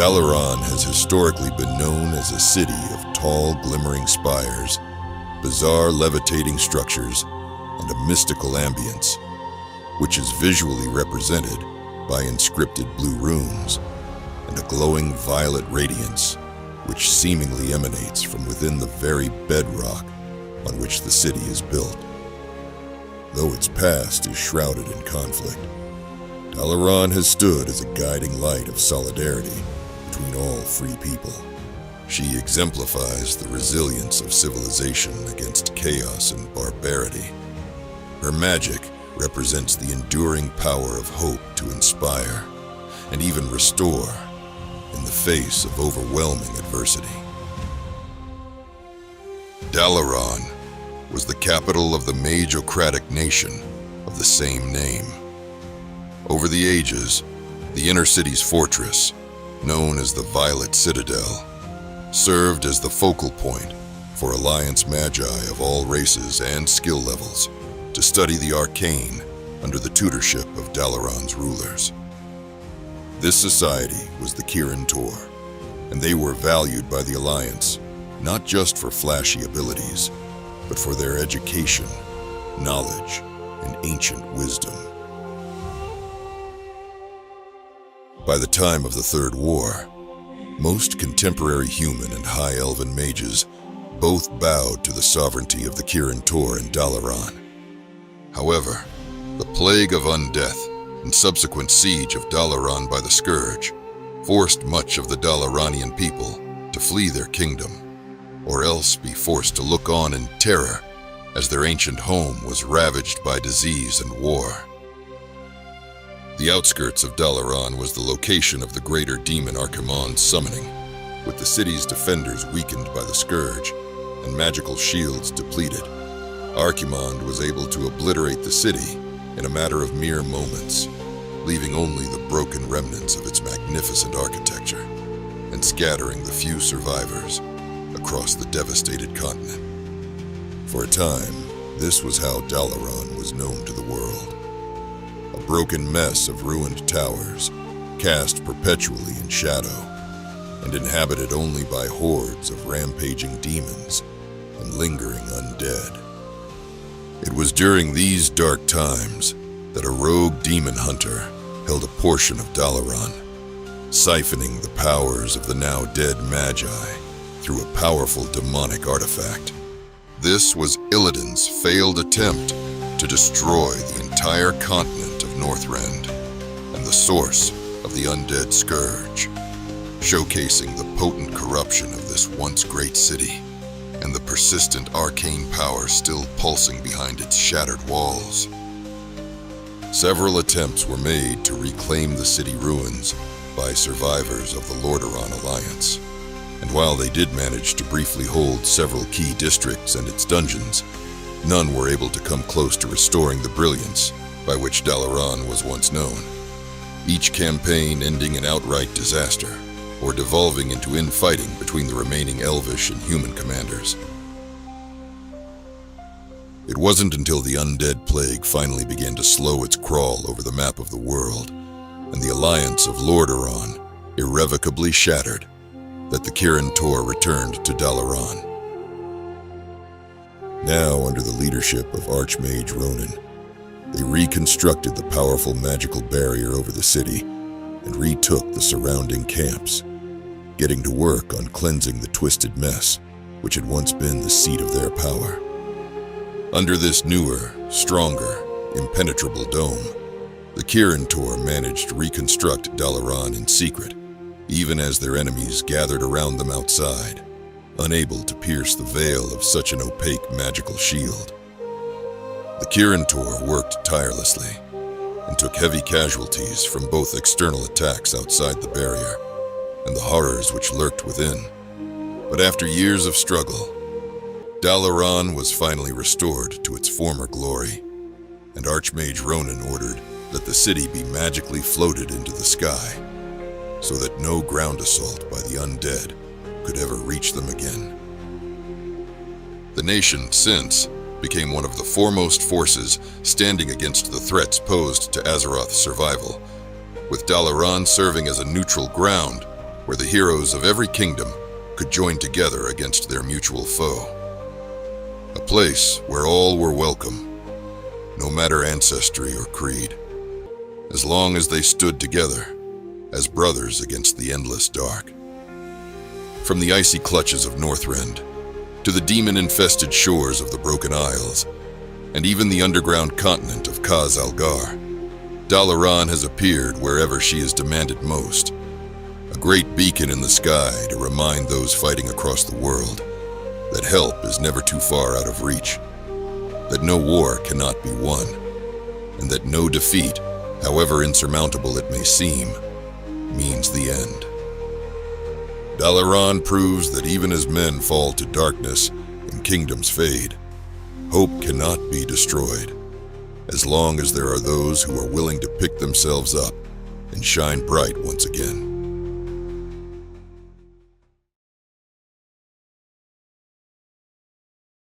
Dalaran has historically been known as a city of tall, glimmering spires, bizarre levitating structures, and a mystical ambience, which is visually represented by inscripted blue runes and a glowing violet radiance which seemingly emanates from within the very bedrock on which the city is built. Though its past is shrouded in conflict, Dalaran has stood as a guiding light of solidarity between all free people. She exemplifies the resilience of civilization against chaos and barbarity. Her magic represents the enduring power of hope to inspire and even restore in the face of overwhelming adversity. Dalaran was the capital of the Majocratic nation of the same name. Over the ages, the inner city's fortress, known as the Violet Citadel, served as the focal point for Alliance Magi of all races and skill levels to study the arcane under the tutorship of Dalaran's rulers. This society was the Kirin Tor, and they were valued by the Alliance not just for flashy abilities, but for their education, knowledge, and ancient wisdom. By the time of the Third War, most contemporary human and high elven mages both bowed to the sovereignty of the Kirin Tor in Dalaran. However, the plague of undeath and subsequent siege of Dalaran by the Scourge forced much of the Dalaranian people to flee their kingdom, or else be forced to look on in terror as their ancient home was ravaged by disease and war. The outskirts of Dalaran was the location of the greater demon Archimonde's summoning, with the city's defenders weakened by the Scourge and magical shields depleted. Archimonde was able to obliterate the city in a matter of mere moments, leaving only the broken remnants of its magnificent architecture and scattering the few survivors across the devastated continent. For a time, this was how Dalaran was known to the world. A broken mess of ruined towers, cast perpetually in shadow, and inhabited only by hordes of rampaging demons and lingering undead. It was during these dark times that a rogue demon hunter held a portion of Dalaran, siphoning the powers of the now dead Magi through a powerful demonic artifact. This was Illidan's failed attempt to destroy the entire continent of Northrend and the source of the undead Scourge, showcasing the potent corruption of this once great city and the persistent arcane power still pulsing behind its shattered walls. Several attempts were made to reclaim the city ruins by survivors of the Lordaeron Alliance, and while they did manage to briefly hold several key districts and its dungeons, none were able to come close to restoring the brilliance by which Dalaran was once known, each campaign ending in outright disaster or devolving into infighting between the remaining Elvish and human commanders. It wasn't until the undead plague finally began to slow its crawl over the map of the world, and the alliance of Lordaeron irrevocably shattered, that the Kirin Tor returned to Dalaran. Now, under the leadership of Archmage Ronan, they reconstructed the powerful magical barrier over the city and retook the surrounding camps, getting to work on cleansing the twisted mess which had once been the seat of their power. Under this newer, stronger, impenetrable dome, the Kirin Tor managed to reconstruct Dalaran in secret, even as their enemies gathered around them outside, unable to pierce the veil of such an opaque magical shield. The Kirin Tor worked tirelessly and took heavy casualties from both external attacks outside the barrier and the horrors which lurked within. But after years of struggle, Dalaran was finally restored to its former glory, and Archmage Ronan ordered that the city be magically floated into the sky, so that no ground assault by the undead could ever reach them again. The nation, since, became one of the foremost forces standing against the threats posed to Azeroth's survival, with Dalaran serving as a neutral ground where the heroes of every kingdom could join together against their mutual foe. A place where all were welcome, no matter ancestry or creed, as long as they stood together as brothers against the endless dark. From the icy clutches of Northrend to the demon-infested shores of the Broken Isles, and even the underground continent of Kaz Algar, Dalaran has appeared wherever she is demanded most, a great beacon in the sky to remind those fighting across the world that help is never too far out of reach, that no war cannot be won, and that no defeat, however insurmountable it may seem, means the end. Dalaran proves that even as men fall to darkness and kingdoms fade, hope cannot be destroyed, as long as there are those who are willing to pick themselves up and shine bright once again.